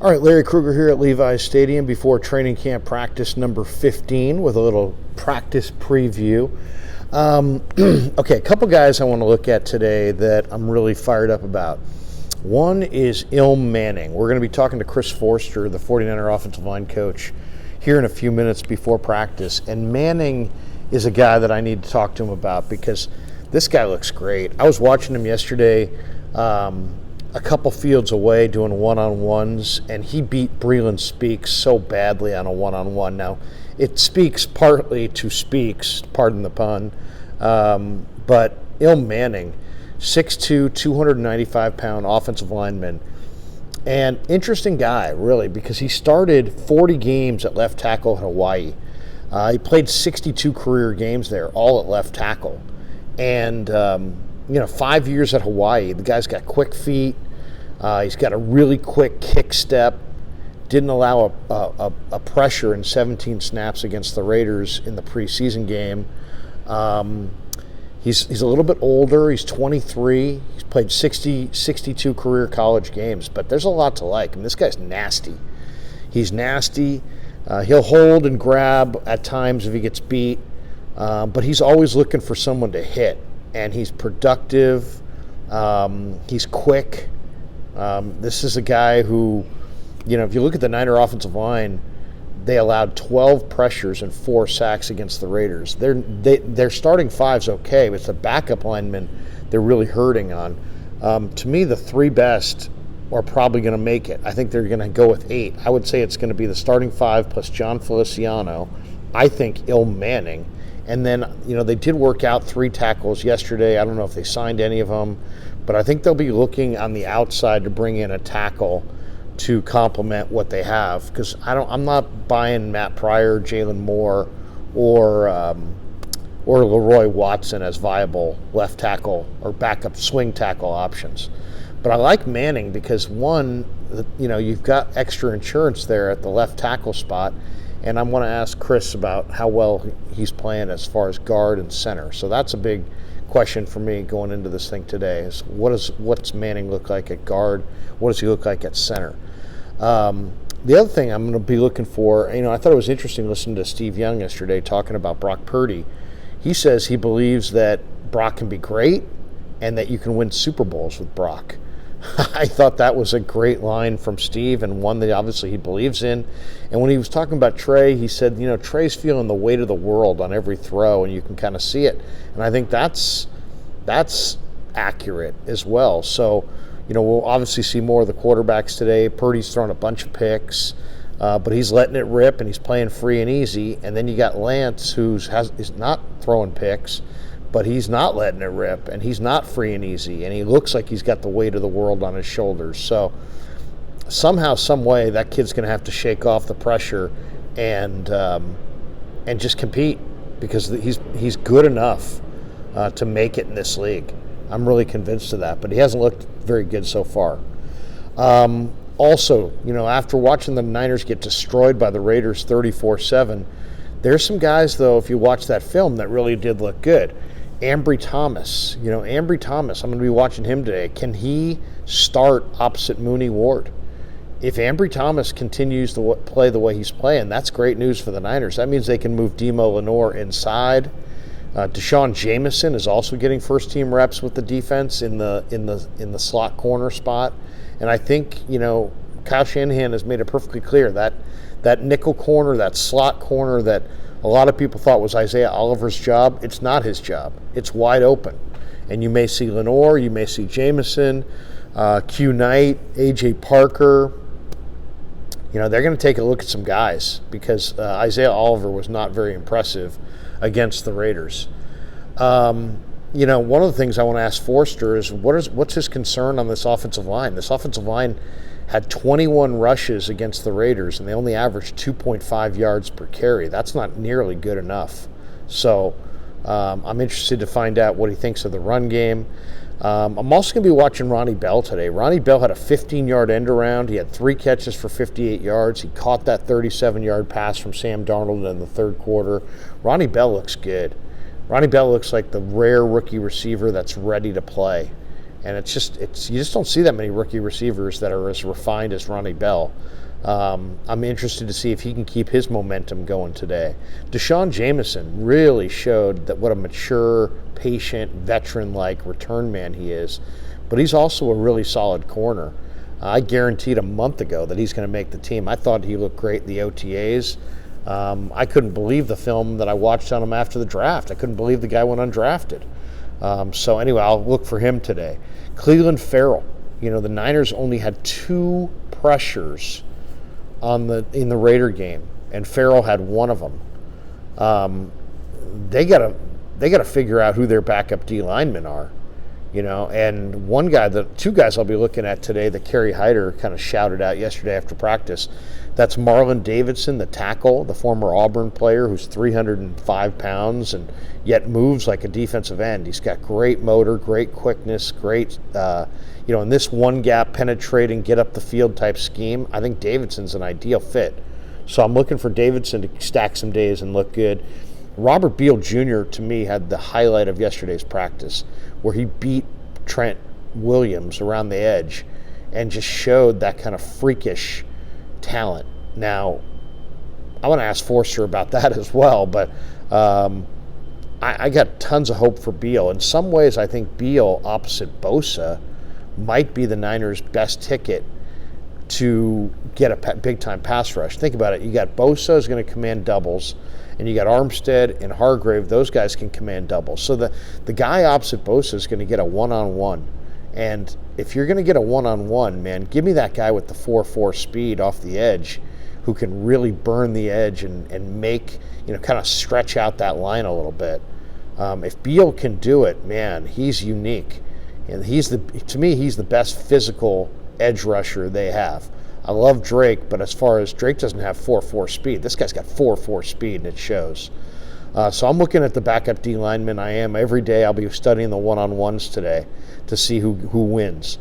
All right, Larry Krueger here at Levi's Stadium before training camp practice number 15 with a little practice preview. Okay, a couple guys I want to look at today that I'm really fired up about. One is Ilm Manning. We're going to be talking to Chris Forster, the 49er offensive line coach, here in a few minutes before practice. And Manning is a guy that I need to talk to him about because this guy looks great. I was watching him yesterday a couple fields away doing one-on-ones, and he beat Breeland Speaks so badly on a one-on-one. Now, it speaks partly to Speaks, pardon the pun, but Ilm Manning, 6'2", 295-pound offensive lineman, and interesting guy, really, because he started 40 games at left tackle at Hawaii. He played 62 career games there, all at left tackle. And 5 years at Hawaii. The guy's got quick feet. He's got a really quick kick step. Didn't allow a pressure in 17 snaps against the Raiders in the preseason game. He's a little bit older. He's 23. He's played 62 career college games. But there's a lot to like. I mean, this guy's nasty. He's nasty. He'll hold and grab at times if he gets beat. But he's always looking for someone to hit. And he's productive. He's quick. This is a guy who, if you look at the Niner offensive line, they allowed 12 pressures and 4 sacks against the Raiders. Their starting five's okay, but it's the backup linemen they're really hurting on. To me, the 3 best are probably going to make it. I think they're going to go with 8. I would say it's going to be the starting 5 plus John Feliciano. I think Ilm Manning. And then, they did work out 3 tackles yesterday. I don't know if they signed any of them, but I think they'll be looking on the outside to bring in a tackle to complement what they have. Because I'm not buying Matt Pryor, Jalen Moore, or Leroy Watson as viable left tackle or backup swing tackle options. But I like Manning because, one, you've got extra insurance there at the left tackle spot. And I want to ask Chris about how well he's playing as far as guard and center. So that's a big question for me going into this thing today is what's Manning look like at guard? What does he look like at center? The other thing I'm going to be looking for, I thought it was interesting listening to Steve Young yesterday talking about Brock Purdy. He says he believes that Brock can be great and that you can win Super Bowls with Brock. I thought that was a great line from Steve and one that obviously he believes in. And when he was talking about Trey, he said, Trey's feeling the weight of the world on every throw, and you can kind of see it. And I think that's accurate as well. So, we'll obviously see more of the quarterbacks today. Purdy's thrown a bunch of picks, but he's letting it rip, and he's playing free and easy. And then you got Lance, is not throwing picks, but he's not letting it rip, and he's not free and easy, and he looks like he's got the weight of the world on his shoulders. So somehow, some way, that kid's going to have to shake off the pressure and just compete because he's good enough to make it in this league. I'm really convinced of that, but he hasn't looked very good so far. Also, after watching the Niners get destroyed by the Raiders 34-7, there's some guys, though, if you watch that film, that really did look good. Ambry Thomas, I'm going to be watching him today. Can he start opposite Mooney Ward? If Ambry Thomas continues to play the way he's playing, that's great news for the Niners. That means they can move Demo Lenore inside. Deshaun Jameson is also getting first-team reps with the defense in the slot corner spot. And I think, Kyle Shanahan has made it perfectly clear that nickel corner, that slot corner that a lot of people thought was Isaiah Oliver's job, it's not his job. It's wide open. And you may see Lenore, you may see Jameson, Q Knight, A.J. Parker. They're going to take a look at some guys because Isaiah Oliver was not very impressive against the Raiders. One of the things I want to ask Forster is what's his concern on this offensive line? This offensive line had 21 rushes against the Raiders, and they only averaged 2.5 yards per carry. That's not nearly good enough. So I'm interested to find out what he thinks of the run game. I'm also going to be watching Ronnie Bell today. Ronnie Bell had a 15-yard end around. He had 3 catches for 58 yards. He caught that 37-yard pass from Sam Darnold in the third quarter. Ronnie Bell looks good. Ronnie Bell looks like the rare rookie receiver that's ready to play. And you just don't see that many rookie receivers that are as refined as Ronnie Bell. I'm interested to see if he can keep his momentum going today. Deshaun Jameson really showed that what a mature, patient, veteran-like return man he is, but he's also a really solid corner. I guaranteed a month ago that he's going to make the team. I thought he looked great in the OTAs. I couldn't believe the film that I watched on him after the draft. I couldn't believe the guy went undrafted. So anyway, I'll look for him today. Cleveland Farrell. The Niners only had 2 pressures in the Raider game, and Farrell had one of them. They gotta figure out who their backup D linemen are. And two guys I'll be looking at today that Kerry Hyder kind of shouted out yesterday after practice. That's Marlon Davidson, the tackle, the former Auburn player who's 305 pounds and yet moves like a defensive end. He's got great motor, great quickness, great, in this one gap penetrating, get up the field type scheme. I think Davidson's an ideal fit. So I'm looking for Davidson to stack some days and look good. Robert Beal Jr., to me, had the highlight of yesterday's practice where he beat Trent Williams around the edge and just showed that kind of freakish talent. Now, I want to ask Forster about that as well, but I got tons of hope for Beal. In some ways, I think Beal, opposite Bosa, might be the Niners' best ticket to get a big-time pass rush. Think about it. You got Bosa is going to command doubles, and you got Armstead and Hargrave. Those guys can command doubles. So the guy opposite Bosa is going to get a one-on-one. And if you're going to get a one-on-one, man, give me that guy with the 4.4 speed off the edge who can really burn the edge and make, kind of stretch out that line a little bit. If Beal can do it, man, he's unique. And to me, he's the best physical edge rusher they have. I love Drake, but as far as Drake doesn't have 4.4 speed, this guy's got 4.4 speed, and it shows. So I'm looking at the backup D linemen. I am every day. I'll be studying the one-on-ones today to see who wins.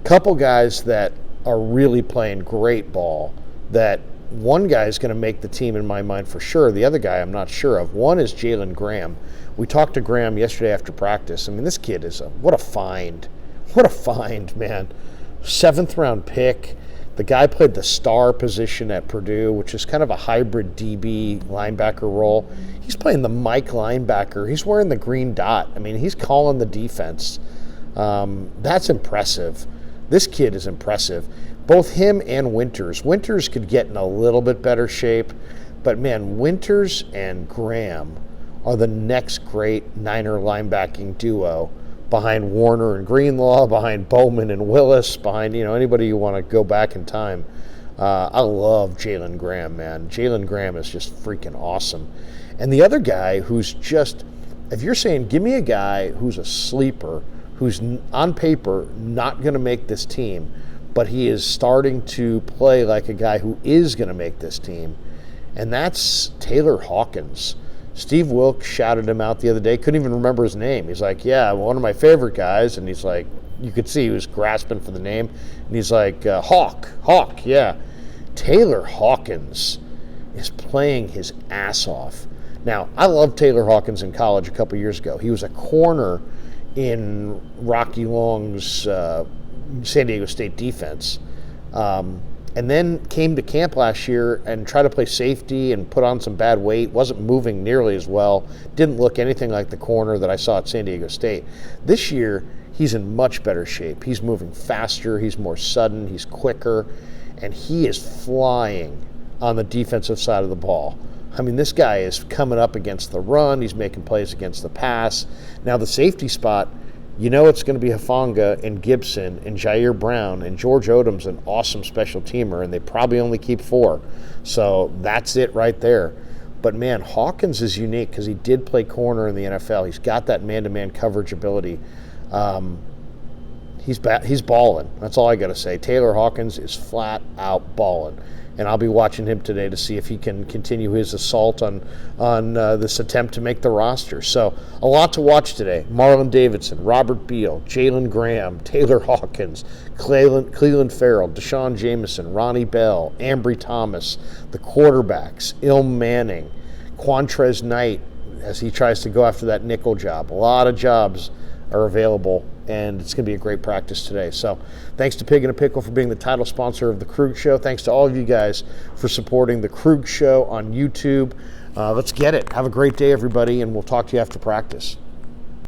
Couple guys that are really playing great ball. That one guy is going to make the team in my mind for sure. The other guy I'm not sure of. One is Jalen Graham. We talked to Graham yesterday after practice. I mean, this kid is what a find. What a find, man. 7th round pick. The guy played the star position at Purdue, which is kind of a hybrid DB linebacker role. He's playing the Mike linebacker. He's wearing the green dot. I mean, he's calling the defense. That's impressive. This kid is impressive. Both him and Winters. Winters could get in a little bit better shape, but man, Winters and Graham are the next great Niner linebacking duo behind Warner and Greenlaw, behind Bowman and Willis, behind anybody you want to go back in time. I love Jalen Graham, man. Jalen Graham is just freaking awesome. And the other guy who's just, if you're saying give me a guy who's a sleeper, who's on paper not going to make this team, but he is starting to play like a guy who is going to make this team, and that's Taylor Hawkins. Steve Wilks shouted him out the other day. Couldn't even remember his name. He's like, yeah, one of my favorite guys. And he's like, you could see he was grasping for the name. And he's like, Hawk, yeah. Taylor Hawkins is playing his ass off. Now, I loved Taylor Hawkins in college a couple years ago. He was a corner in Rocky Long's San Diego State defense. And then came to camp last year and tried to play safety and put on some bad weight, wasn't moving nearly as well, didn't look anything like the corner that I saw at San Diego State. This year, he's in much better shape. He's moving faster, he's more sudden, he's quicker, and he is flying on the defensive side of the ball. I mean, this guy is coming up against the run, he's making plays against the pass. Now the safety spot, it's going to be Hufanga and Gibson and Jair Brown, and George Odom's an awesome special teamer, and they probably only keep 4. So that's it right there. But, man, Hawkins is unique because he did play corner in the NFL. He's got that man-to-man coverage ability. He's balling. That's all I got to say. Taylor Hawkins is flat out balling. And I'll be watching him today to see if he can continue his assault on this attempt to make the roster. So a lot to watch today. Marlon Davidson, Robert Beal, Jalen Graham, Taylor Hawkins, Cleveland Farrell, Deshaun Jameson, Ronnie Bell, Ambry Thomas, the quarterbacks, Ilm Manning, Quantrez Knight as he tries to go after that nickel job. A lot of jobs are available, and it's going to be a great practice today. So thanks to Pig and a Pickle for being the title sponsor of the Krug Show. Thanks to all of you guys for supporting the Krug Show on YouTube. Let's get it. Have a great day, everybody, and we'll talk to you after practice.